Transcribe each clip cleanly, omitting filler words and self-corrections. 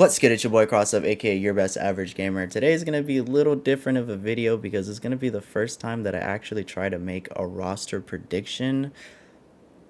What's good? It's your boy CrossUp, aka Your Best Average Gamer. Today is going to be a little different of a video because it's going to be the first time that I actually try to make a roster prediction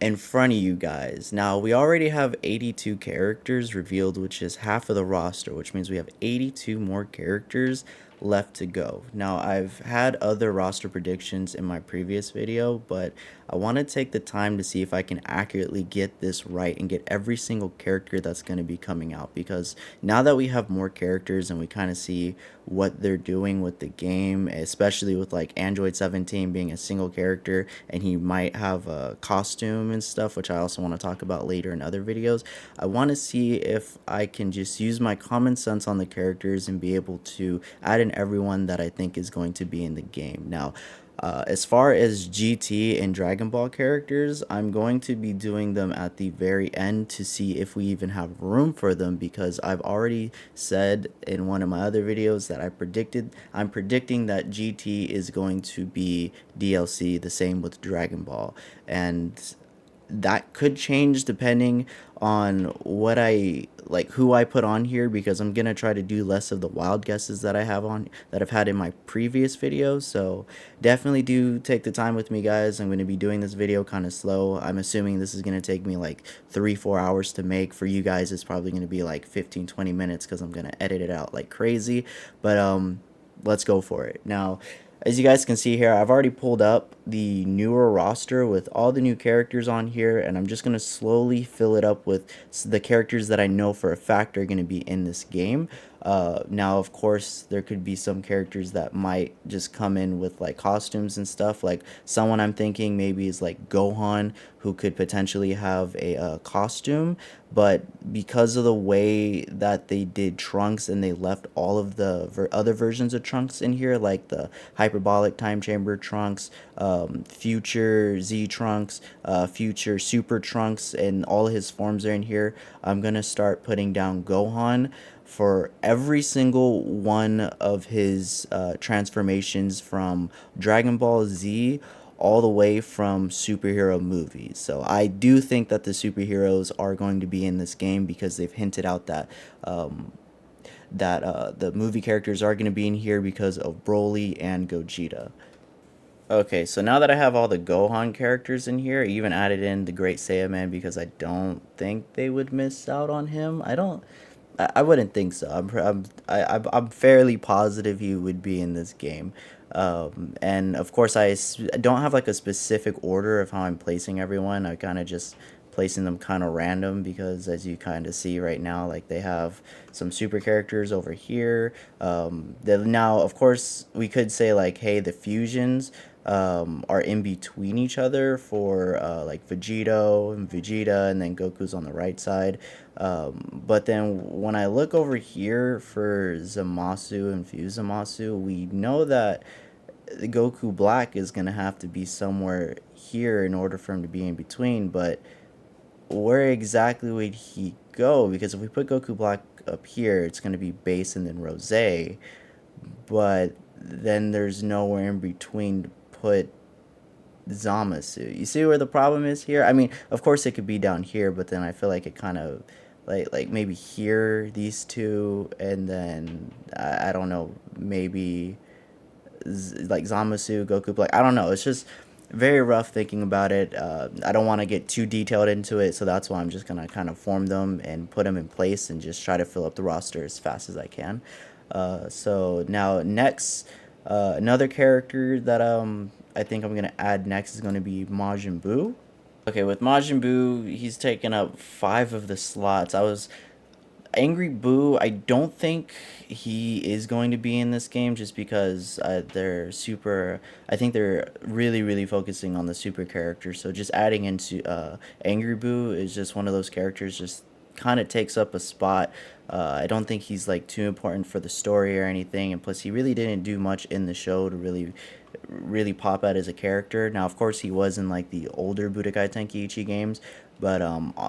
in front of you guys. Now, we already have 82 characters revealed, which is half of the roster, which means we have 82 more characters left to go. Now, I've had other roster predictions in my previous video, but I want to take the time to see if I can accurately get this right and get every single character that's going to be coming out, because now that we have more characters and we kind of see what they're doing with the game, especially with like Android 17 being a single character and he might have a costume and stuff, which I also want to talk about later in other videos. I want to see if I can just use my common sense on the characters and be able to add in everyone that I think is going to be in the game. Now, as far as GT and Dragon Ball characters, I'm going to be doing them at the very end to see if we even have room for them, because I've already said in one of my other videos that I'm predicting that GT is going to be DLC, the same with Dragon Ball. And that could change depending on what I like, who I put on here, because I'm gonna try to do less of the wild guesses that I've had in my previous videos. So definitely do take the time with me, guys. I'm gonna be doing this video kind of slow. I'm assuming this is gonna take me like 3-4 hours to make. For you guys, it's probably gonna be like 15-20 minutes because I'm gonna edit it out like crazy. But let's go for it. Now, as you guys can see here, I've already pulled up the newer roster with all the new characters on here, and I'm just going to slowly fill it up with the characters that I know for a fact are going to be in this game. Now, of course, there could be some characters that might just come in with like costumes and stuff. Like someone I'm thinking maybe is like Gohan, who could potentially have a costume, but because of the way that they did Trunks and they left all of the other versions of Trunks in here, like the hyperbolic time chamber Trunks, future Z Trunks, future Super Trunks, and all his forms are in here, I'm gonna start putting down Gohan for every single one of his transformations from Dragon Ball Z all the way from superhero movies. So I do think that the superheroes are going to be in this game, because they've hinted out that the movie characters are going to be in here because of Broly and Gogeta. Okay, so now that I have all the Gohan characters in here, I even added in the Great Saiyaman because I don't think they would miss out on him. I wouldn't think so. I'm fairly positive he would be in this game. And of course, don't have like a specific order of how I'm placing everyone. I kind of just placing them kind of random, because as you kind of see right now, like they have some super characters over here. Now, of course, we could say like, hey, the fusions are in between each other for like Vegito and Vegeta, and then Goku's on the right side. But then when I look over here for Zamasu and Fusamasu, we know that the Goku Black is going to have to be somewhere here in order for him to be in between. But where exactly would he go? Because if we put Goku Black up here, it's going to be base and then Rose. But then there's nowhere in between to put Zamasu. You see where the problem is here? I mean, of course it could be down here, but then I feel like it kind of like maybe here, these two, and then I don't know, maybe like Zamasu, Goku Black. I don't know. It's just very rough thinking about it. I don't want to get too detailed into it, so that's why I'm just gonna kind of form them and put them in place and just try to fill up the roster as fast as I can. So now next, another character that I think I'm gonna add next is gonna be Majin Buu. Okay, with Majin Buu, he's taken up 5 of the slots. Angry Boo, I don't think he is going to be in this game, just because I think they're really, really focusing on the super character. So just adding into Angry Boo is just one of those characters, just kind of takes up a spot. I don't think he's like too important for the story or anything, and plus he really didn't do much in the show to really pop out as a character. Now, of course, he was in like the older Budokai Tenkaichi games, but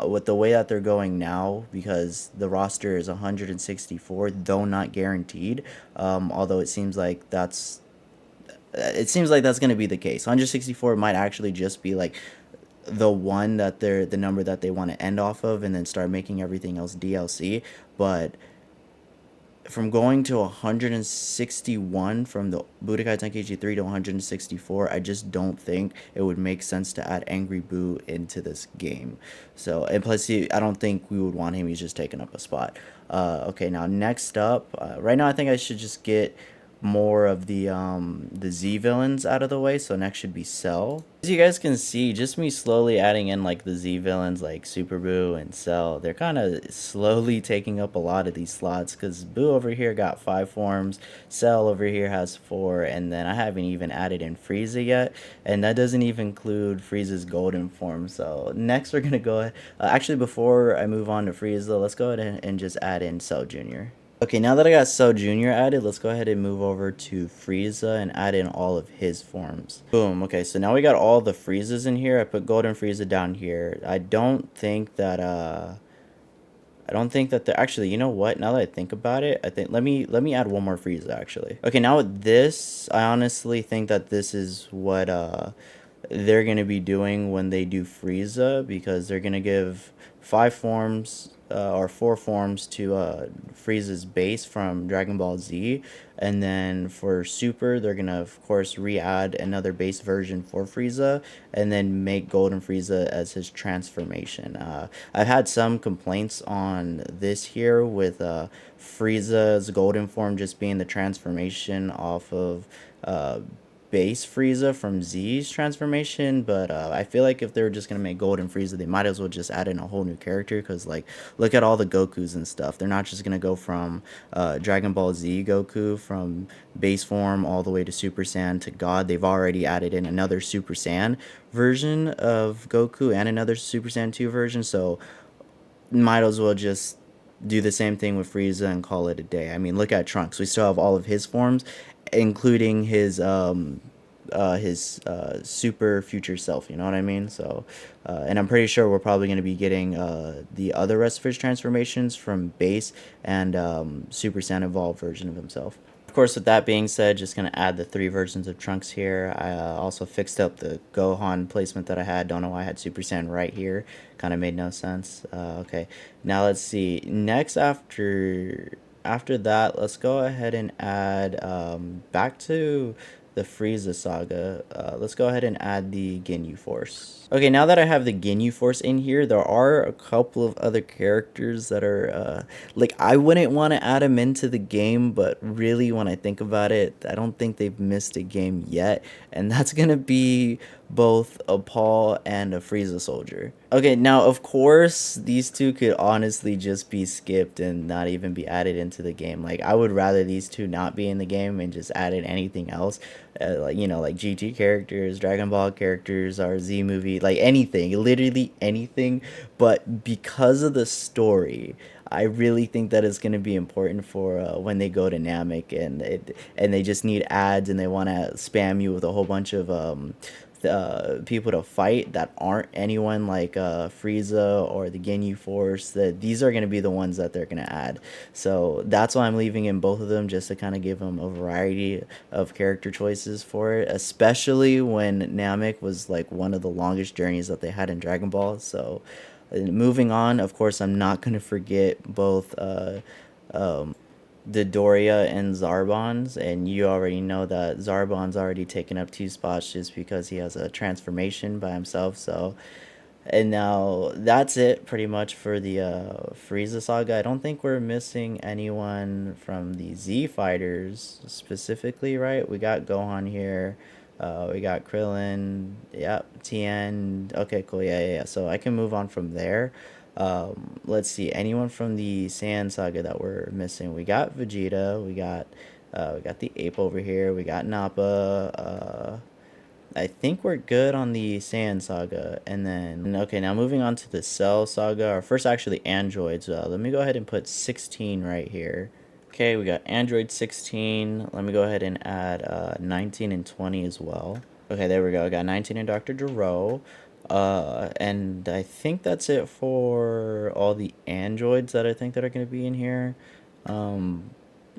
with the way that they're going now, because the roster is 164, though not guaranteed, although it seems like that's going to be the case. 164 might actually just be like the number that they want to end off of, and then start making everything else DLC. But from going to 161 from the Budokai Tenkaichi 3 to 164, I just don't think it would make sense to add Angry Boo into this game. So, and plus, I don't think we would want him. He's just taking up a spot. Okay, now next up, right now I think I should just get more of the Z villains out of the way. So next should be Cell. As you guys can see, just me slowly adding in like the Z villains like Super Boo and Cell, they're kind of slowly taking up a lot of these slots because Boo over here got 5 forms, Cell over here has 4, and then I haven't even added in Frieza yet, and that doesn't even include Frieza's golden form. So next we're gonna go actually, before I move on to Frieza, let's go ahead and just add in Cell Jr. Okay, now that I got Cell Jr. added, let's go ahead and move over to Frieza and add in all of his forms. Boom. Okay, so now we got all the Friezas in here. I put Golden Frieza down here. I don't think that they're actually, you know what? Now that I think about it, I think let me add one more Frieza actually. Okay, now with this, I honestly think that this is what they're gonna be doing when they do Frieza, because they're gonna give 5 forms or 4 forms to Frieza's base from Dragon Ball Z, and then for Super they're gonna of course re-add another base version for Frieza, and then make Golden Frieza as his transformation. I've had some complaints on this here with Frieza's golden form just being the transformation off of base Frieza from Z's transformation, but I feel like if they were just gonna make Golden Frieza, they might as well just add in a whole new character, because like look at all the Gokus and stuff. They're not just gonna go from Dragon Ball Z Goku from base form all the way to Super Saiyan to God. They've already added in another Super Saiyan version of Goku and another Super Saiyan 2 version, so might as well just do the same thing with Frieza and call it a day. I mean, look at Trunks. We still have all of his forms, including his super future self. You know what I mean? So, and I'm pretty sure we're probably going to be getting the other rest of his transformations from base and Super Saiyan evolved version of himself. Of course, with that being said, just going to add the 3 versions of Trunks here. I also fixed up the Gohan placement that I had. Don't know why I had Super Saiyan right here. Kind of made no sense. Okay, now let's see. Next, after that, let's go ahead and add back to the Frieza saga. Let's go ahead and add the Ginyu Force. Okay, now that I have the Ginyu Force in here, there are a couple of other characters that are like, I wouldn't want to add them into the game, but really when I think about it, I don't think they've missed a game yet, and that's gonna be both a Paul and a Frieza soldier. Okay, now of course these two could honestly just be skipped and not even be added into the game. Like, I would rather these two not be in the game and just add in anything else, like, you know, like GT characters, Dragon Ball characters, or Z movie, like anything, literally anything. But because of the story, I really think that it's going to be important for when they go to Namek and they just need ads and they want to spam you with a whole bunch of people to fight that aren't anyone like Frieza or the Ginyu Force. That these are going to be the ones that they're going to add. So that's why I'm leaving in both of them, just to kind of give them a variety of character choices for it, especially when Namek was like one of the longest journeys that they had in Dragon Ball. So moving on, of course, I'm not going to forget both Dodoria and Zarbon's, and you already know that Zarbon's already taken up 2 spots just because he has a transformation by himself. So, and now that's it pretty much for the Frieza saga. I don't think we're missing anyone from the Z fighters specifically, right? We got Gohan here. We got Krillin. Yep, Tien. Okay, cool. Yeah. So I can move on from there. Let's see, anyone from the Saiyan saga that we're missing. We got Vegeta. We got the ape over here. We got Nappa. I think we're good on the Saiyan saga. And then, okay, now moving on to the Cell saga, or first actually androids. Let me go ahead and put 16 right here. Okay, we got Android 16. Let me go ahead and add 19 and 20 as well. Okay, there we go. I got 19 and Dr. Gero. And I think that's it for all the androids that I think that are going to be in here.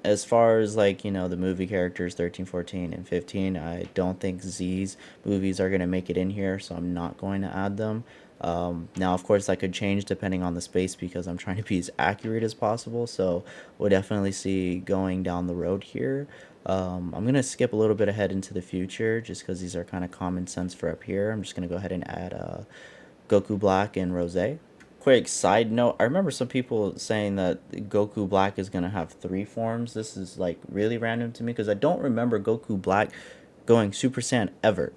As far as, like, you know, the movie characters 13, 14, and 15, I don't think Z's movies are going to make it in here, so I'm not going to add them. Now, of course, that could change depending on the space because I'm trying to be as accurate as possible. So we'll definitely see going down the road here. I'm going to skip a little bit ahead into the future just because these are kind of common sense for up here. I'm just going to go ahead and add Goku Black and Rose. Quick side note, I remember some people saying that Goku Black is going to have three forms. This is like really random to me because I don't remember Goku Black going Super Saiyan ever.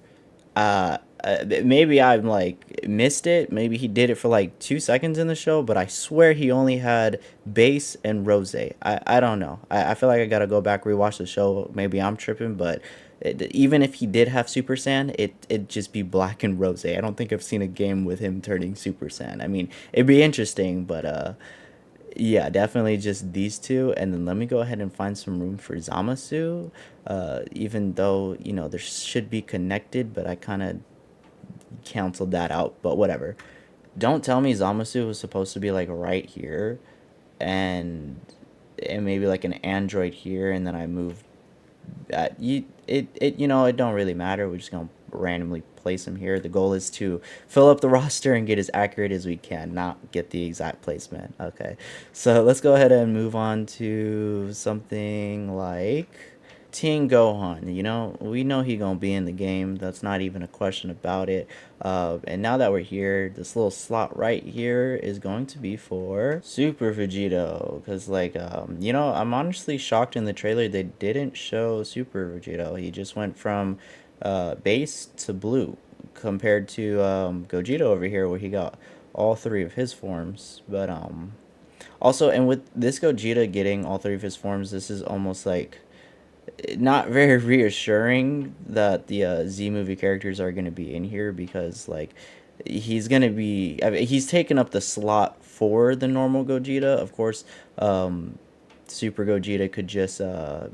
Maybe I'm like missed it. Maybe he did it for like 2 seconds in the show, but I swear he only had Base and Rose. I don't know. I feel like I gotta go back rewatch the show. Maybe I'm tripping, but even if he did have Super Saiyan, it'd just be Black and Rose. I don't think I've seen a game with him turning Super Saiyan. I mean, it'd be interesting, but yeah, definitely just these two. And then let me go ahead and find some room for Zamasu. Even though, you know, there should be connected, but I kind of canceled that out. But whatever. Don't tell me Zamasu was supposed to be like right here and maybe like an android here and then I moved you know, it don't really matter. We're just gonna randomly place him here. The goal is to fill up the roster and get as accurate as we can, not get the exact placement. Okay, so let's go ahead and move on to something like Teen Gohan. You know, we know he gonna be in the game. That's not even a question about it. And now that we're here, this little slot right here is going to be for Super Vegito. Because, like, you know, I'm honestly shocked in the trailer they didn't show Super Vegito. He just went from base to blue compared to Gogeta over here where he got all three of his forms. But, also, and with this Gogeta getting all three of his forms, this is almost like not very reassuring that the Z movie characters are going to be in here because like he's going to be I mean, he's taken up the slot for the normal Gogeta. Of course, Super Gogeta could just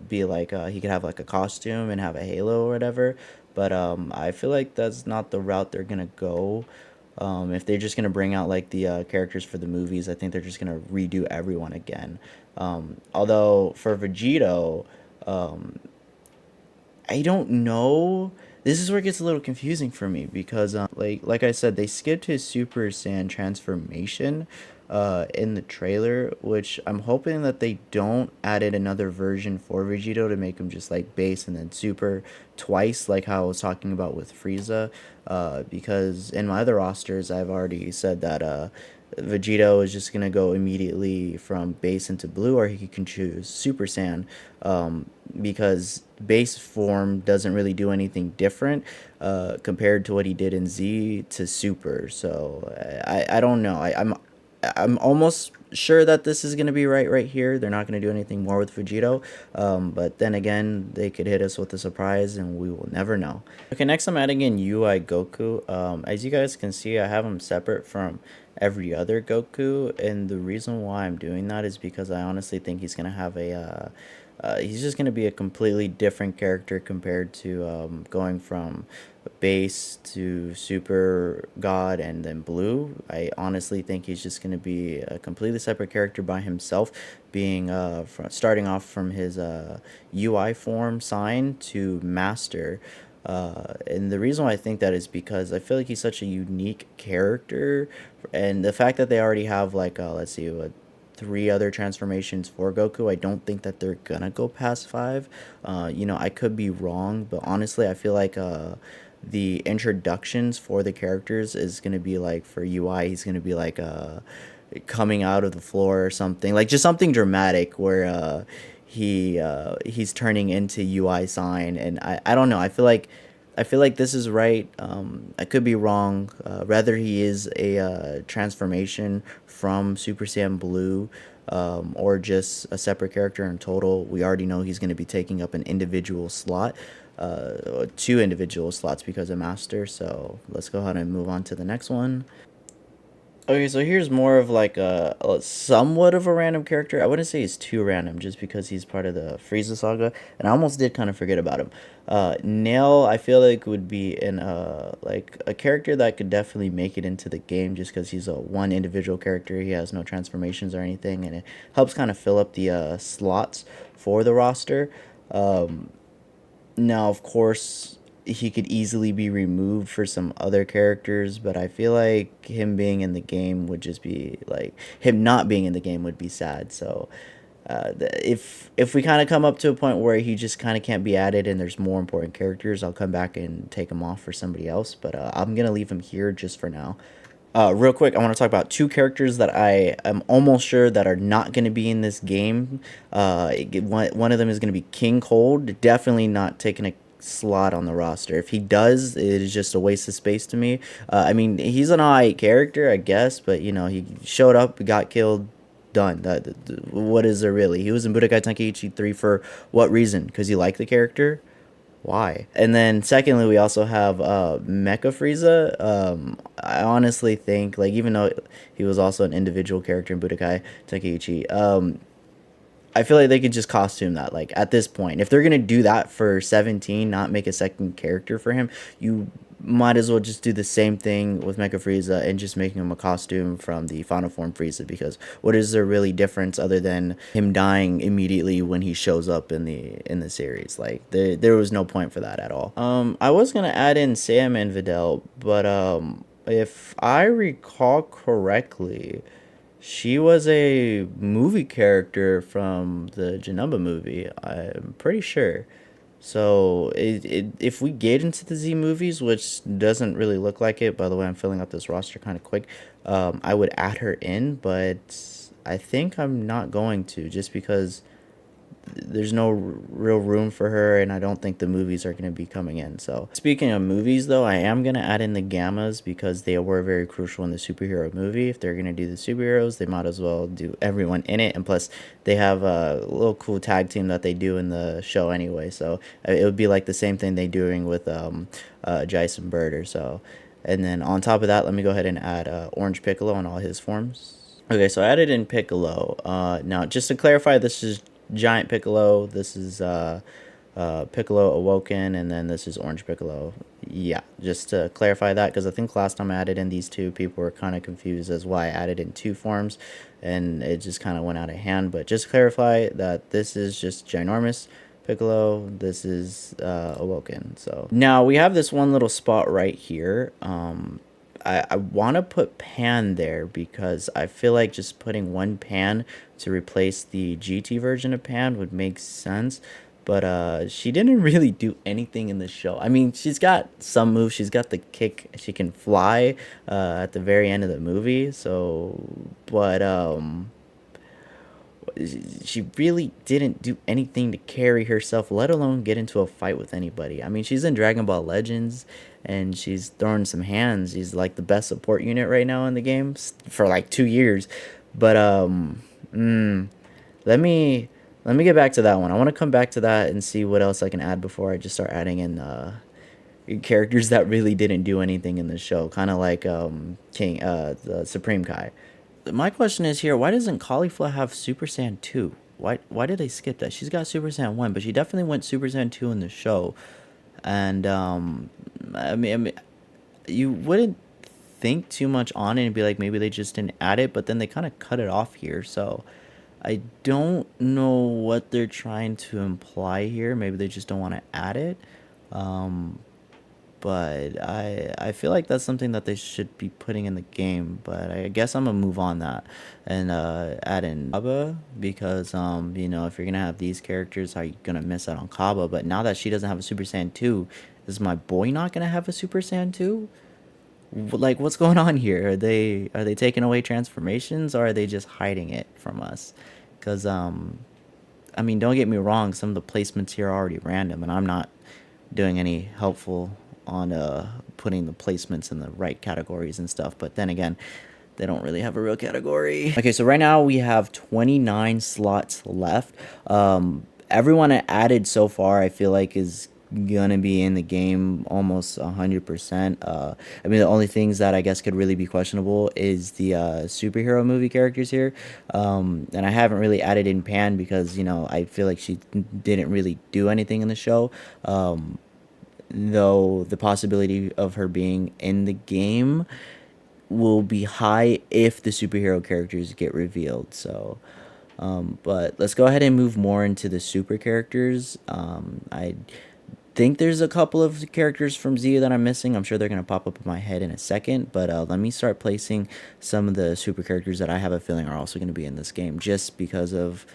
be like he could have like a costume and have a halo or whatever. But I feel like that's not the route they're gonna go. If they're just gonna bring out like the characters for the movies, I think they're just gonna redo everyone again. Although for Vegito, um, I don't know. This is where it gets a little confusing for me because, like I said, they skipped his Super Saiyan transformation, in the trailer, which I'm hoping that they don't added another version for Vegito to make him just like base and then super twice, like how I was talking about with Frieza. Because in my other rosters, I've already said that Vegito is just gonna go immediately from base into blue, or he can choose Super Saiyan, because base form doesn't really do anything different compared to what he did in Z to Super. So I don't know. I'm almost sure that this is gonna be right here. They're not gonna do anything more with Vegito, but then again, they could hit us with a surprise, and we will never know. Okay, next I'm adding in UI Goku. As you guys can see, I have him separate from every other Goku, and the reason why I'm doing that is because I honestly think he's gonna have a he's just gonna be a completely different character compared to going from base to super god and then blue. I honestly think he's just gonna be a completely separate character by himself, being starting off from his UI form sign to master. And the reason why I think that is because I feel like he's such a unique character, and the fact that they already have like let's see what three other transformations for Goku, I don't think that they're gonna go past five. You know, I could be wrong, but honestly, I feel like the introductions for the characters is gonna be like for UI, he's gonna be like coming out of the floor or something, like just something dramatic where he's turning into UI sign, and I don't know. I feel like this is right. I could be wrong. Rather, he is a transformation from Super Saiyan Blue, or just a separate character in total. We already know he's going to be taking up an individual slot, two individual slots because of Master. So let's go ahead and move on to the next one. Okay, so here's more of like a somewhat of a random character. I wouldn't say he's too random just because he's part of the Frieza saga, and I almost did kind of forget about him. Nail, I feel like would be in like a character that could definitely make it into the game just because he's a one individual character. He has no transformations or anything, and it helps kind of fill up the slots for the roster. Now, of course, he could easily be removed for some other characters, but I feel like him being in the game would just be like him not being in the game would be sad. So if we kind of come up to a point where he just kind of can't be added and there's more important characters, I'll come back and take him off for somebody else. But I'm gonna leave him here just for now. Real quick, I want to talk about two characters that I am almost sure that are not going to be in this game. One of them is going to be King Cold. Definitely not taking a slot on the roster. If he does, it is just a waste of space to me. I mean, he's an alright character, I guess, but you know, he showed up, got killed, done. What is there really? He was in Budokai Tenkaichi 3 for what reason? Because he liked the character? Why? And then secondly, we also have Mecha Frieza. I honestly think, like, even though he was also an individual character in Budokai Tenkaichi, I feel like they could just costume that. Like, at this point, if they're gonna do that for 17, not make a second character for him, you might as well just do the same thing with Mecha Frieza and just making him a costume from the Final Form Frieza. Because what is there really difference other than him dying immediately when he shows up in the series? Like, there was no point for that at all. I was gonna add in Sam and Videl, but if I recall correctly, she was a movie character from the Janemba movie. I'm pretty sure. So if we get into the Z movies, which doesn't really look like it, by the way, I'm filling up this roster kind of quick. I would add her in, but I think I'm not going to, just because there's no real room for her, and I don't think the movies are going to be coming in. So speaking of movies, though, I am going to add in the Gammas because they were very crucial in the superhero movie. If they're going to do the superheroes, they might as well do everyone in it, and plus they have a little cool tag team that they do in the show anyway, so it would be like the same thing they doing with Jason Bird or so. And then on top of that, let me go ahead and add Orange Piccolo in all his forms. Okay, so I added in Piccolo. Now, just to clarify, this is Giant Piccolo. This is Piccolo Awoken, and then this is Orange Piccolo. Yeah, just to clarify that, because I think last time I added in these two, people were kind of confused as why I added in two forms, and it just kind of went out of hand. But just to clarify that this is just Ginormous Piccolo. This is Awoken. So now we have this one little spot right here. I want to put Pan there because I feel like just putting one Pan to replace the GT version of Pan would make sense. But she didn't really do anything in the show. I mean, she's got some moves. She's got the kick. She can fly at the very end of the movie. So, but she really didn't do anything to carry herself, let alone get into a fight with anybody. I mean, she's in Dragon Ball Legends, and she's throwing some hands. She's like the best support unit right now in the game for like 2 years. But let me get back to that one. I want to come back to that and see what else I can add before I just start adding in characters that really didn't do anything in the show, kind of like the Supreme Kai. My question is here, why doesn't Caulifla have Super Saiyan 2? Why did they skip that? She's got Super Saiyan 1, but she definitely went Super Saiyan 2 in the show. And I mean, you wouldn't think too much on it and be like, maybe they just didn't add it, but then they kind of cut it off here. So I don't know what they're trying to imply here. Maybe they just don't want to add it. But I feel like that's something that they should be putting in the game. But I guess I'm gonna move on that and add in Kaba, because you know, if you're gonna have these characters, how you gonna miss out on Kaba? But now that she doesn't have a Super Saiyan 2, is my boy not gonna have a Super Saiyan 2? Like, what's going on here? Are they taking away transformations, or are they just hiding it from us? Because I mean, don't get me wrong, some of the placements here are already random, and I'm not doing any helpful on putting the placements in the right categories and stuff. But then again, they don't really have a real category. Okay, so right now we have 29 slots left. Everyone I added so far, I feel like, is gonna be in the game almost 100%. I mean, the only things that I guess could really be questionable is the superhero movie characters here. And I haven't really added in Pan because, you know, I feel like she didn't really do anything in the show. Though the possibility of her being in the game will be high if the superhero characters get revealed. So, but let's go ahead and move more into the super characters. I think there's a couple of characters from Z that I'm missing. I'm sure they're going to pop up in my head in a second, but let me start placing some of the super characters that I have a feeling are also going to be in this game just because of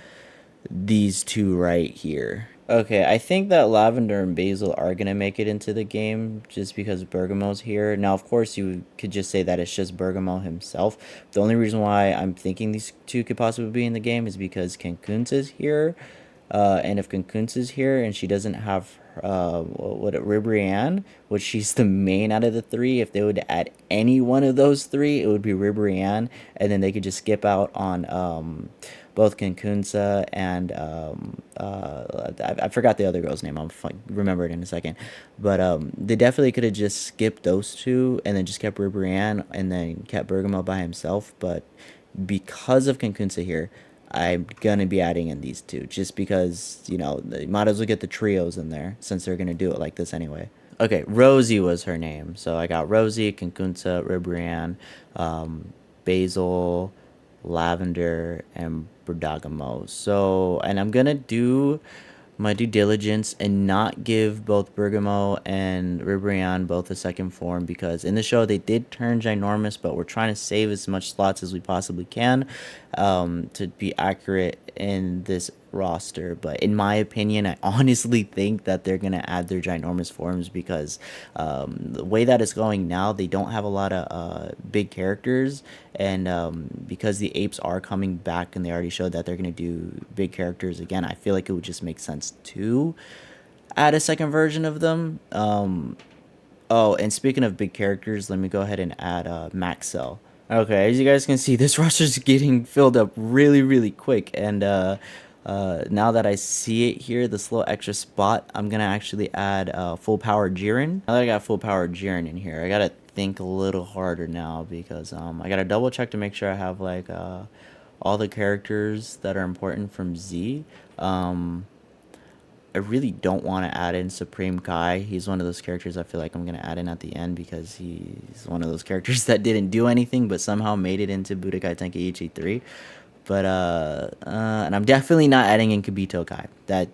these two right here. Okay, I think that Lavender and Basil are going to make it into the game just because Bergamo's here. Now, of course, you could just say that it's just Bergamo himself. The only reason why I'm thinking these two could possibly be in the game is because Cancun's is here. And if Cancun's is here and she doesn't have Ribrianne, which she's the main out of the three, if they would add any one of those three, it would be Ribrianne, and then they could just skip out on both Cancunsa and I forgot the other girl's name. I'll remember it in a second. But they definitely could have just skipped those two and then just kept Ribrianne and then kept Bergamo by himself. But because of Cancunsa here, I'm gonna be adding in these two just because, you know, they might as well get the trios in there since they're gonna do it like this anyway. Okay, Rosie was her name. So I got Rosie, Cancunsa, Ribrianne, Basil, Lavender, and Bergamo. So, and I'm gonna do my due diligence and not give both Bergamo and Ribrianne both a second form because in the show they did turn ginormous, but we're trying to save as much slots as we possibly can to be accurate in this roster. But in my opinion, I honestly think that they're gonna add their ginormous forms because the way that it's going now, they don't have a lot of big characters, and because the apes are coming back and they already showed that they're gonna do big characters again, I feel like it would just make sense to add a second version of them. Oh, and speaking of big characters, let me go ahead and add Maxell. Okay, as you guys can see, this roster's getting filled up really, really quick, and now that I see it here, this little extra spot, I'm gonna actually add full power Jiren. Now that I got full power Jiren in here, I gotta think a little harder now because I gotta double check to make sure I have like all the characters that are important from Z. I really don't want to add in Supreme Kai. He's one of those characters I feel like I'm going to add in at the end because he's one of those characters that didn't do anything but somehow made it into Budokai Tenkaichi 3. But, and I'm definitely not adding in Kibito Kai. That,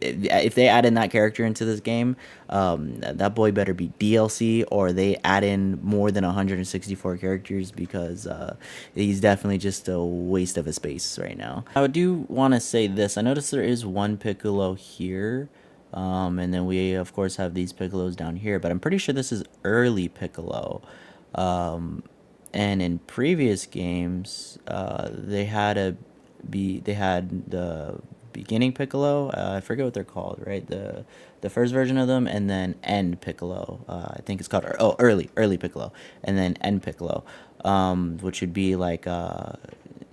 if they add in that character into this game, that boy better be DLC or they add in more than 164 characters because he's definitely just a waste of a space right now. I do want to say this. I noticed there is one Piccolo here. And then we, of course, have these Piccolos down here. But I'm pretty sure this is early Piccolo. And in previous games, they had the beginning Piccolo. I forget what they're called, right? The first version of them, and then End Piccolo. I think it's called early Piccolo, and then End Piccolo, which would be like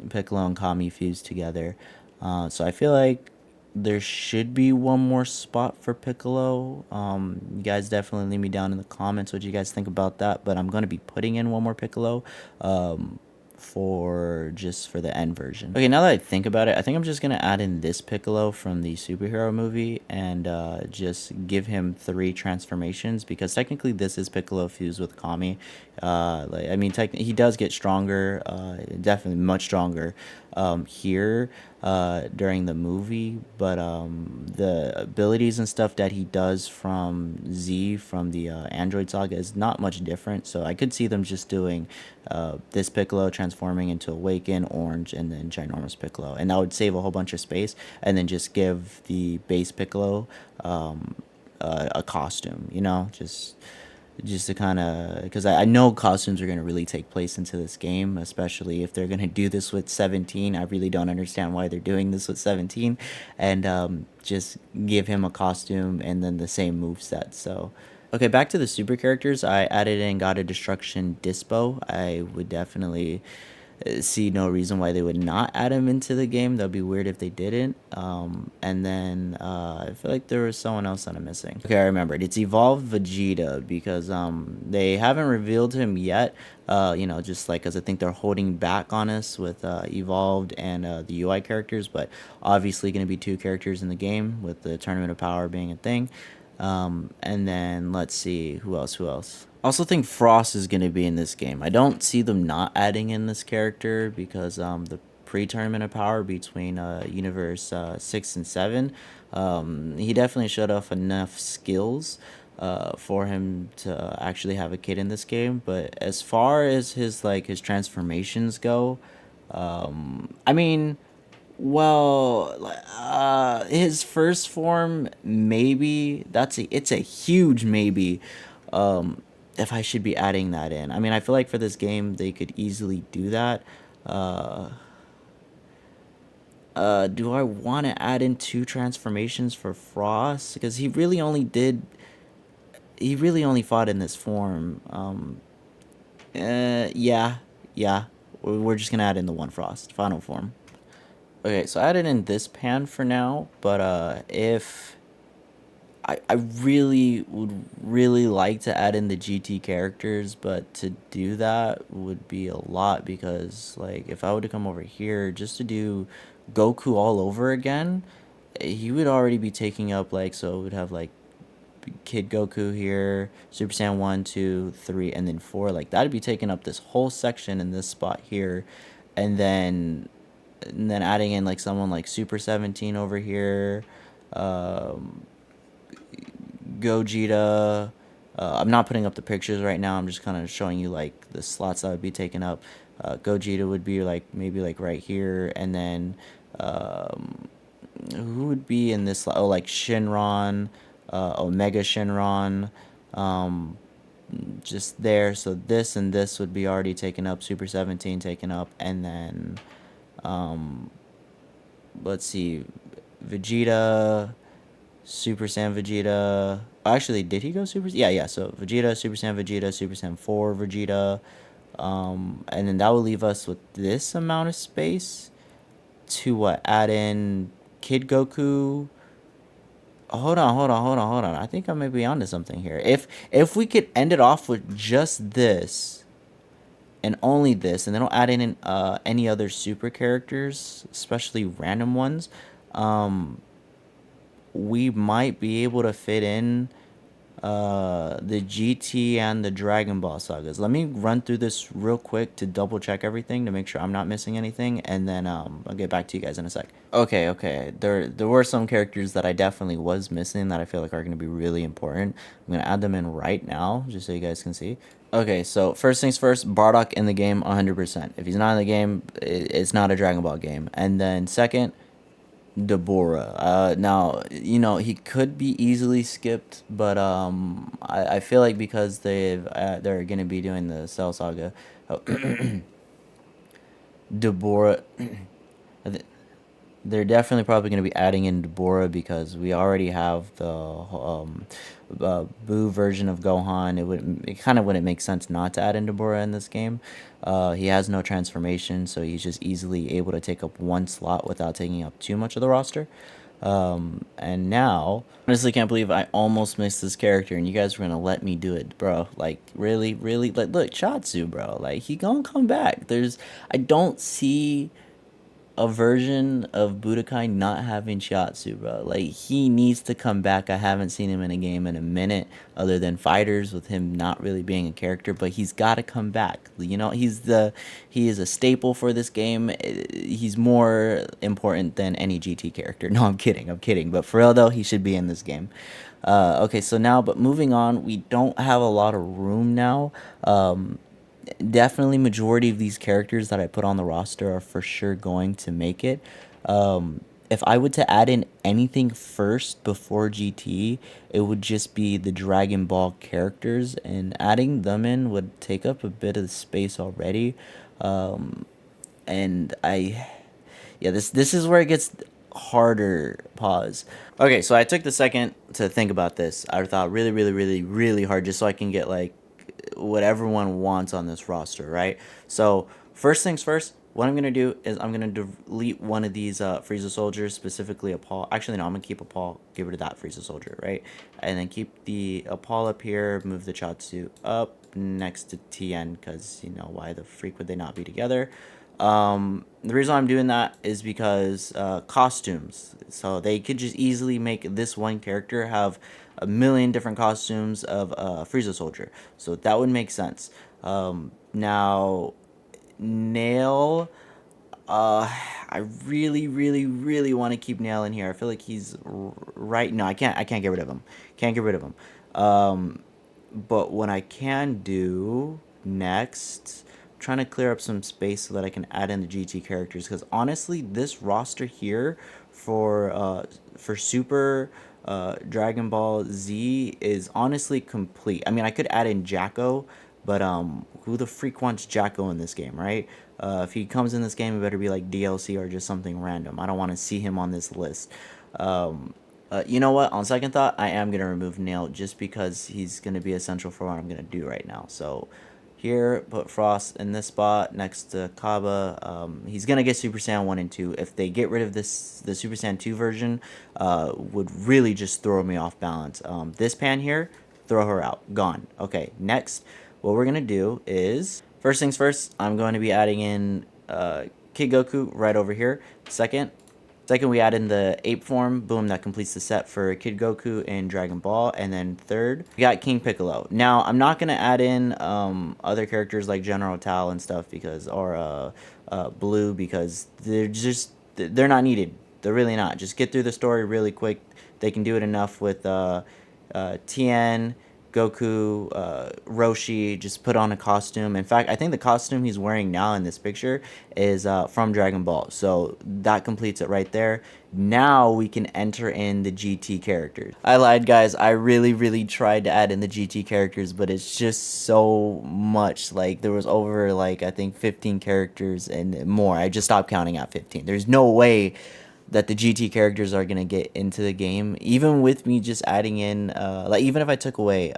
Piccolo and Kami fused together. So I feel like there should be one more spot for Piccolo. You guys definitely leave me down in the comments what you guys think about that. But I'm going to be putting in one more Piccolo for the end version. Okay, now that I think about it, I think I'm just going to add in this Piccolo from the superhero movie and just give him 3 transformations because technically this is Piccolo fused with Kami. I mean, he does get stronger, definitely much stronger here during the movie, but the abilities and stuff that he does from Z from the Android Saga is not much different, so I could see them just doing this Piccolo transforming into Awaken, Orange, and then Ginormous Piccolo, and that would save a whole bunch of space, and then just give the base Piccolo a costume, you know, just to kind of, because I know costumes are going to really take place into this game, especially if they're going to do this with 17. I really don't understand why they're doing this with 17, and just give him a costume and then the same moveset. So okay, back to the super characters. I added in God of Destruction Dispo. I would definitely see no reason why they would not add him into the game. That'd be weird if they didn't. And then I feel like there was someone else that I'm missing. Okay, I remembered. It's Evolved Vegeta because they haven't revealed him yet. You know, just like because I think they're holding back on us with Evolved and the UI characters, but obviously going to be 2 characters in the game with the Tournament of Power being a thing. And then let's see who else. I also think Frost is going to be in this game. I don't see them not adding in this character because the pre-tournament of power between Universe 6 and 7. He definitely showed off enough skills for him to actually have a kid in this game. But as far as his transformations go, I mean, well, his first form, maybe it's a huge maybe. If I should be adding that in, I mean, I feel like for this game they could easily do that. Uh, do I want to add in two transformations for Frost? Because he really only fought in this form. Yeah, yeah. We're just gonna add in the one Frost final form. Okay, so I added in this pan for now, but if I really would really like to add in the GT characters, but to do that would be a lot because like if I were to come over here just to do Goku all over again, he would already be taking up like so it would have like Kid Goku here, Super Saiyan 1, 2, 3, and then 4. Like that'd be taking up this whole section in this spot here, and then adding in like someone like Super 17 over here, um, Gogeta. I'm not putting up the pictures right now. I'm just kind of showing you like the slots that would be taken up. Gogeta would be like maybe like right here, and then um, who would be in this? Oh, like Shinron, Omega Shinron, um, just there. So this and this would be already taken up. Super 17 taken up, and then um, let's see, Vegeta, Super Saiyan Vegeta. Actually, did he go Super? Yeah, yeah. So Vegeta, Super Saiyan Vegeta, Super Saiyan 4 Vegeta. And then that will leave us with this amount of space to what? Add in Kid Goku. Hold on. I think I may be onto something here. If we could end it off with just this and only this, and then I'll add in any other super characters, especially random ones, um, we might be able to fit in the GT and the Dragon Ball sagas. Let me run through this real quick to double check everything to make sure I'm not missing anything, and then I'll get back to you guys in a sec. Okay. There were some characters that I definitely was missing that I feel like are going to be really important. I'm going to add them in right now just so you guys can see. Okay, so first things first, Bardock in the game 100%. If he's not in the game, it's not a Dragon Ball game. And then second, Deborah. Now you know he could be easily skipped, but I feel like because they're gonna be doing the Cell Saga, oh, Deborah. They're definitely probably going to be adding in Deborah because we already have the Boo version of Gohan. It kind of wouldn't make sense not to add in Deborah in this game. He has no transformation, so he's just easily able to take up one slot without taking up too much of the roster. And now, honestly, can't believe I almost missed this character, and you guys were gonna let me do it, bro. Like, really, like, look, Chatsu, bro. Like, he gonna come back. I don't see a version of Budokai not having Shiatsu, bro. Like he needs to come back. I haven't seen him in a game in a minute, other than Fighters, with him not really being a character. But he's got to come back. You know, he is a staple for this game. He's more important than any GT character. No, I'm kidding. But for real though, he should be in this game. Okay, so now, but moving on, we don't have a lot of room now. Definitely majority of these characters that I put on the roster are for sure going to make it. If I would to add in anything first before GT, it would just be the Dragon Ball characters, and adding them in would take up a bit of the space already. Um, and yeah, this is where it gets harder. Pause. Okay, so I took the second to think about this. I thought really hard just so I can get like what everyone wants on this roster, right? So first things first, what I'm gonna do is I'm gonna delete one of these Frieza soldiers, specifically a Paul. Actually, no, I'm gonna keep a Paul. Get rid of that Frieza soldier, right? And then keep the Paul up here. Move the Chatsu up next to Tien, because you know why the freak would they not be together? The reason I'm doing that is because costumes. So they could just easily make this one character have a million different costumes of Frieza soldier. So that would make sense. Now, Nail. I really, really, really want to keep Nail in here. I feel like he's right. No, I can't. I can't get rid of him. Can't get rid of him. But what I can do next, I'm trying to clear up some space so that I can add in the GT characters. Because honestly, this roster here for Super Dragon Ball Z is honestly complete. I mean, I could add in Jacko, but who the freak wants Jacko in this game, right? If he comes in this game, it better be like DLC or just something random. I don't want to see him on this list. Um, you know what? On second thought, I am gonna remove Nail just because he's gonna be essential for what I'm gonna do right now. So here, put Frost in this spot next to Kaba. He's gonna get Super Saiyan 1 and 2. If they get rid of this, the Super Saiyan 2 version, would really just throw me off balance. This pan here, throw her out, gone. Okay, next, what we're gonna do is first things first. I'm going to be adding in Kid Goku right over here. Second, we add in the ape form. Boom, that completes the set for Kid Goku and Dragon Ball. And then third, we got King Piccolo. Now, I'm not going to add in other characters like General Tao and stuff because, or Blue, because they're not needed. They're really not. Just get through the story really quick. They can do it enough with Tien, Goku, Roshi, just put on a costume. In fact, I think the costume he's wearing now in this picture is from Dragon Ball. So that completes it right there. Now we can enter in the GT characters. I lied, guys. I really, really tried to add in the GT characters, but it's just so much. Like, there was over, like, I think 15 characters and more. I just stopped counting at 15. There's no way that the GT characters are gonna get into the game, even with me just adding in, like even if I took away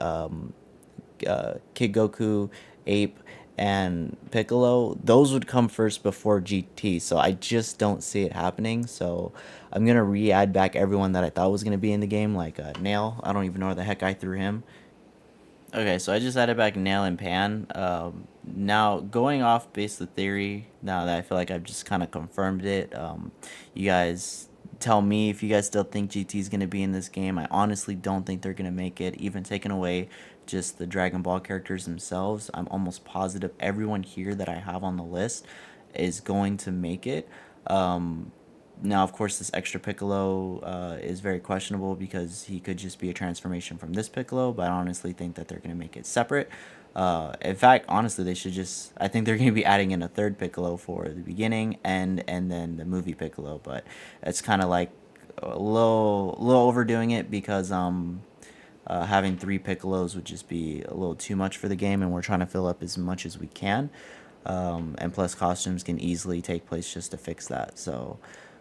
Kid Goku, Ape, and Piccolo, those would come first before GT. So I just don't see it happening. So I'm gonna re-add back everyone that I thought was gonna be in the game, like Nail. I don't even know where the heck I threw him. Okay, so I just added back Nail and Pan. Now, going off base the theory, now that I feel like I've just kind of confirmed it, you guys tell me if you guys still think GT is going to be in this game. I honestly don't think they're going to make it, even taking away just the Dragon Ball characters themselves. I'm almost positive everyone here that I have on the list is going to make it. Now, of course, this extra Piccolo is very questionable because he could just be a transformation from this Piccolo, but I honestly think that they're going to make it separate. In fact, honestly, they should just. I think they're going to be adding in a third Piccolo for the beginning and then the movie Piccolo, but it's kind of like a little overdoing it because having three Piccolos would just be a little too much for the game, and we're trying to fill up as much as we can. And plus, costumes can easily take place just to fix that. So,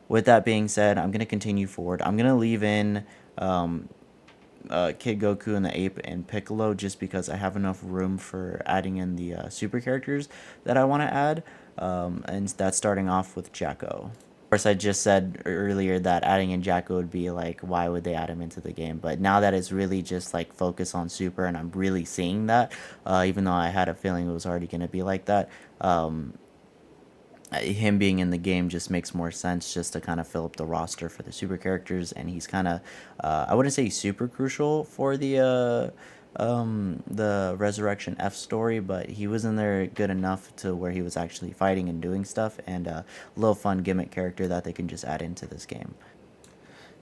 with that being said, I'm going to continue forward. I'm going to leave in Kid Goku and the Ape and Piccolo just because I have enough room for adding in the super characters that I want to add. And that's starting off with Jacko. Of course, I just said earlier that adding in Jacko would be like, why would they add him into the game? But now that it's really just like focus on Super, and I'm really seeing that, even though I had a feeling it was already going to be like that, him being in the game just makes more sense just to kind of fill up the roster for the super characters. And he's kind of, I wouldn't say super crucial for the Resurrection F story, but he was in there good enough to where he was actually fighting and doing stuff, and a little fun gimmick character that they can just add into this game.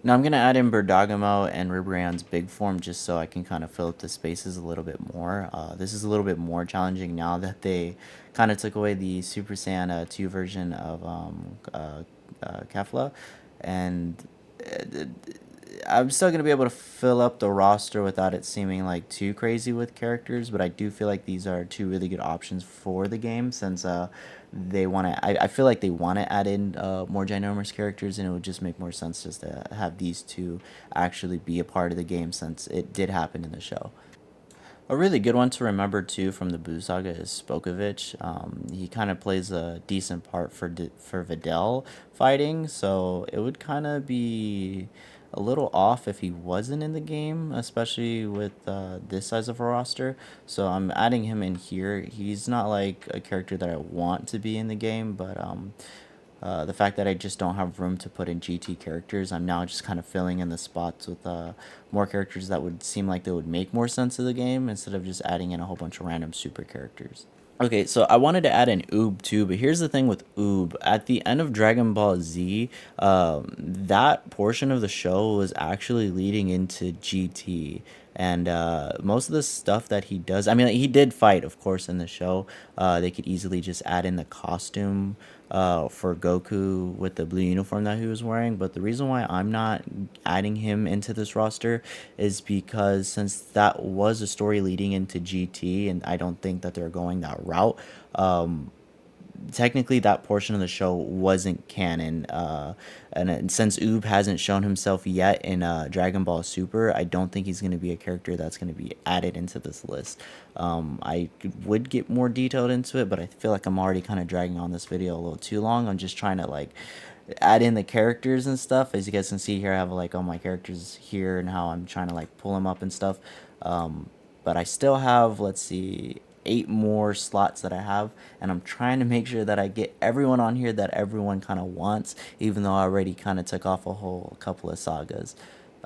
Now I'm going to add in Bergamo and Ribrian's big form just so I can kind of fill up the spaces a little bit more. This is a little bit more challenging now that they kind of took away the Super Saiyan 2 version of Kefla, and uh, I'm still going to be able to fill up the roster without it seeming like too crazy with characters, but I do feel like these are two really good options for the game since they want to. I feel like they want to add in more ginormous characters, and it would just make more sense just to have these two actually be a part of the game since it did happen in the show. A really good one to remember too from the Buu Saga is Spokovich. He kind of plays a decent part for Videl fighting, so it would kind of be a little off if he wasn't in the game, especially with this size of a roster. So I'm adding him in here. He's not like a character that I want to be in the game, but the fact that I just don't have room to put in GT characters, I'm now just kind of filling in the spots with more characters that would seem like they would make more sense of the game instead of just adding in a whole bunch of random super characters. Okay, so I wanted to add an Oob too, but here's the thing with Oob. At the end of Dragon Ball Z, that portion of the show was actually leading into GT. And most of the stuff that he does, I mean, like, he did fight, of course, in the show. They could easily just add in the costume for Goku with the blue uniform that he was wearing. But the reason why I'm not adding him into this roster is because since that was a story leading into GT, and I don't think that they're going that route. Technically that portion of the show wasn't canon, and since Oob hasn't shown himself yet in Dragon Ball Super, I don't think he's going to be a character that's going to be added into this list. I would get more detailed into it, but I feel like I'm already kind of dragging on this video a little too long. I'm just trying to like add in the characters and stuff. As you guys can see here, I have like all my characters here and how I'm trying to like pull them up and stuff. But I still have, let's see, 8 more slots that I have, and I'm trying to make sure that I get everyone on here that everyone kind of wants, even though I already kind of took off a whole couple of sagas.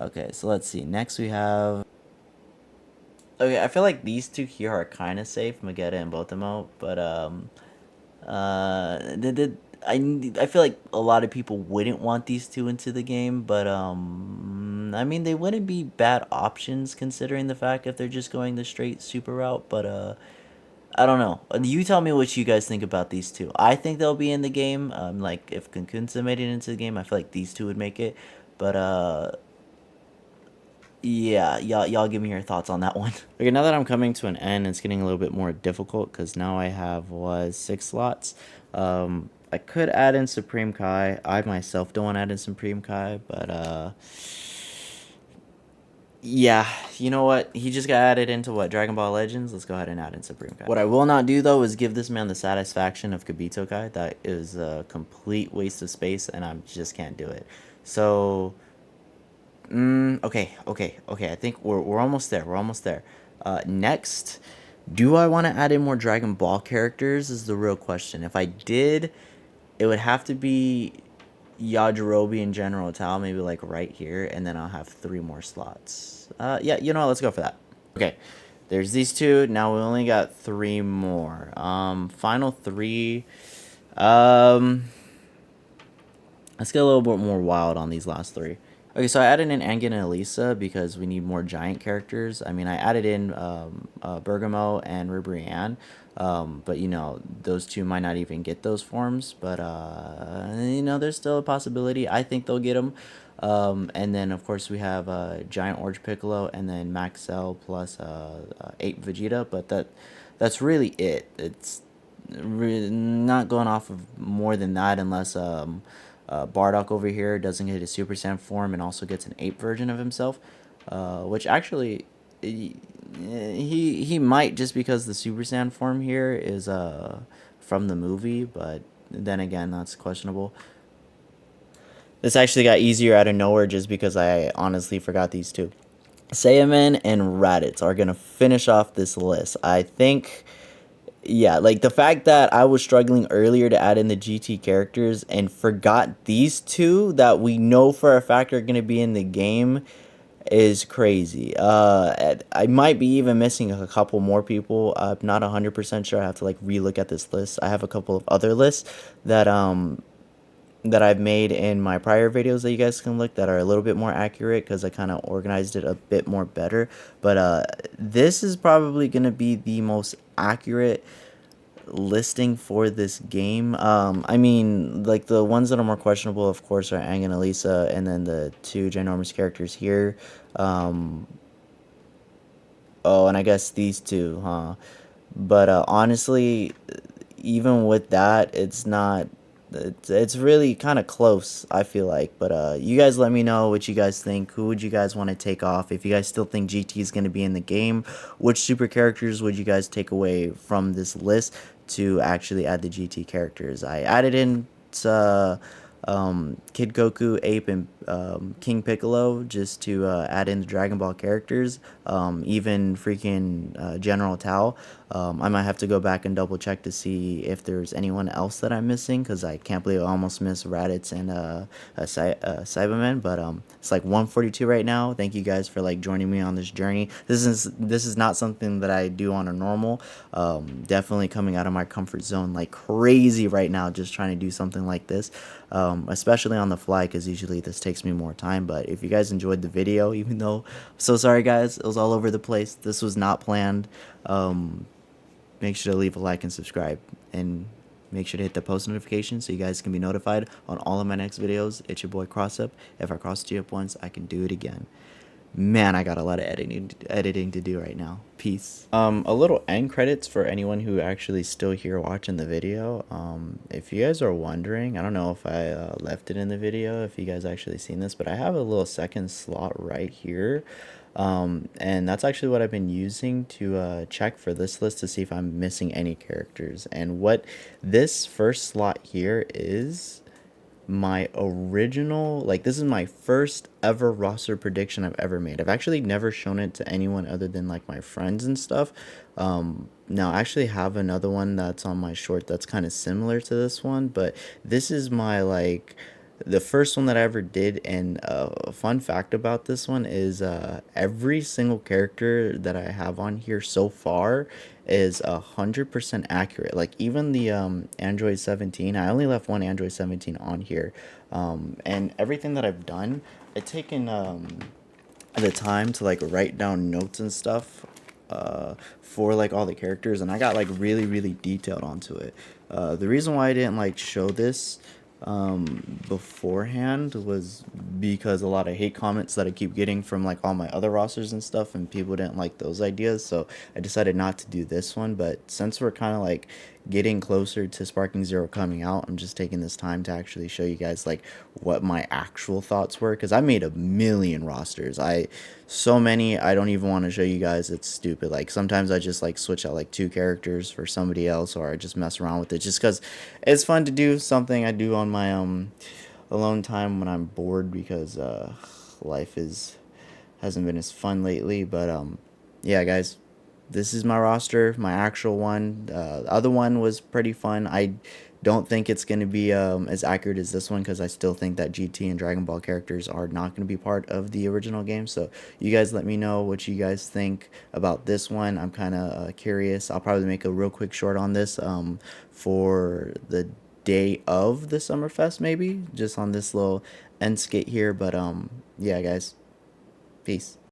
Okay, so let's see. Next we have... Okay, I feel like these two here are kind of safe, Magetta and Botomo, but I feel like a lot of people wouldn't want these two into the game, but I mean they wouldn't be bad options considering the fact if they're just going the straight super route, but I don't know. You tell me what you guys think about these two. I think they'll be in the game. Like if Kunkunsa made it into the game, I feel like these two would make it. But yeah, y'all give me your thoughts on that one. Okay, now that I'm coming to an end, it's getting a little bit more difficult because now I have 6 slots. I could add in Supreme Kai. I myself don't want to add in Supreme Kai, but yeah, you know what? He just got added into what? Dragon Ball Legends? Let's go ahead and add in Supreme Kai. What I will not do, though, is give this man the satisfaction of Kibito Kai. That is a complete waste of space, and I just can't do it. So, okay. I think we're almost there. We're almost there. Next, do I want to add in more Dragon Ball characters is the real question. If I did, it would have to be Yajirobe and General Tao, maybe like right here, and then I'll have 3 more slots. Yeah, you know what? Let's go for that. Okay, there's these two. Now we only got 3 more. Final 3. Let's get a little bit more wild on these last 3. Okay, so I added in Angen and Elisa because we need more giant characters. I mean, I added in Bergamo and Ribrianne, but, you know, those two might not even get those forms. But, you know, there's still a possibility. I think they'll get them. And then, of course, we have Giant Orange Piccolo and then Max Cell plus 8 Vegeta. But that's really it. It's really not going off of more than that unless... Bardock over here doesn't get his Super Saiyan form and also gets an ape version of himself, which actually he might, just because the Super Saiyan form here is from the movie, but then again that's questionable. This actually got easier out of nowhere just because I honestly forgot these two. Saiyaman and Raditz are gonna finish off this list. I think, yeah, like the fact that I was struggling earlier to add in the GT characters and forgot these two that we know for a fact are going to be in the game is crazy. I might be even missing a couple more people. I'm not 100% sure. I have to like relook at this list. I have a couple of other lists that that I've made in my prior videos that you guys can look that are a little bit more accurate because I kind of organized it a bit more better. But this is probably going to be the most accurate listing for this game. I mean, like the ones that are more questionable, of course, are Aang and Elisa, and then the 2 ginormous characters here. Oh, and I guess these 2, huh? But honestly, even with that, it's not... It's really kind of close, I feel like. But you guys let me know what you guys think. Who would you guys want to take off? If you guys still think GT is going to be in the game, which super characters would you guys take away from this list to actually add the GT characters? I added in Kid Goku, Ape, and King Piccolo just to add in the Dragon Ball characters, even freaking General Tao. I might have to go back and double check to see if there's anyone else that I'm missing, because I can't believe I almost missed Raditz and Cyberman. But it's like 1:42 right now. Thank you guys for like joining me on this journey. This is not something that I do on a normal. Definitely coming out of my comfort zone like crazy right now, just trying to do something like this, especially on the fly, because usually this takes me more time. But if you guys enjoyed the video, even though I'm so sorry guys, it was all over the place, this was not planned. Make sure to leave a like and subscribe, and make sure to hit the post notification so you guys can be notified on all of my next videos. It's your boy CrossUp. If I crossed you up once, I can do it again. Man, I got a lot of editing to do right now. Peace. A little end credits for anyone who actually still here watching the video. If you guys are wondering, I don't know if I left it in the video, if you guys actually seen this, but I have a little second slot right here. And that's actually what I've been using to check for this list to see if I'm missing any characters. And what this first slot here is my original, like, this is my first ever roster prediction I've ever made. I've actually never shown it to anyone other than like my friends and stuff. Now I actually have another one that's on my short that's kind of similar to this one, but this is my like the first one that I ever did. And a fun fact about this one is every single character that I have on here so far is 100% accurate. Like even the Android 17, I only left one Android 17 on here, and everything that I've done, I've taken the time to like write down notes and stuff for like all the characters, and I got like really detailed onto it. The reason why I didn't like show this beforehand was because a lot of hate comments that I keep getting from like all my other rosters and stuff, and people didn't like those ideas, so I decided not to do this one. But since we're kind of like getting closer to Sparking Zero coming out, I'm just taking this time to actually show you guys like what my actual thoughts were, because I made a million rosters. So many I don't even want to show you guys. It's stupid. Like sometimes I just like switch out like 2 characters for somebody else, or I just mess around with it just because it's fun to do, something I do on my alone time when I'm bored, because life hasn't been as fun lately. But yeah guys, this is my roster, my actual one. The other one was pretty fun. I don't think it's going to be as accurate as this one, because I still think that GT and Dragon Ball characters are not going to be part of the original game. So you guys let me know what you guys think about this one. I'm kind of curious. I'll probably make a real quick short on this for the day of the Summerfest, maybe just on this little end skit here. But yeah guys, peace.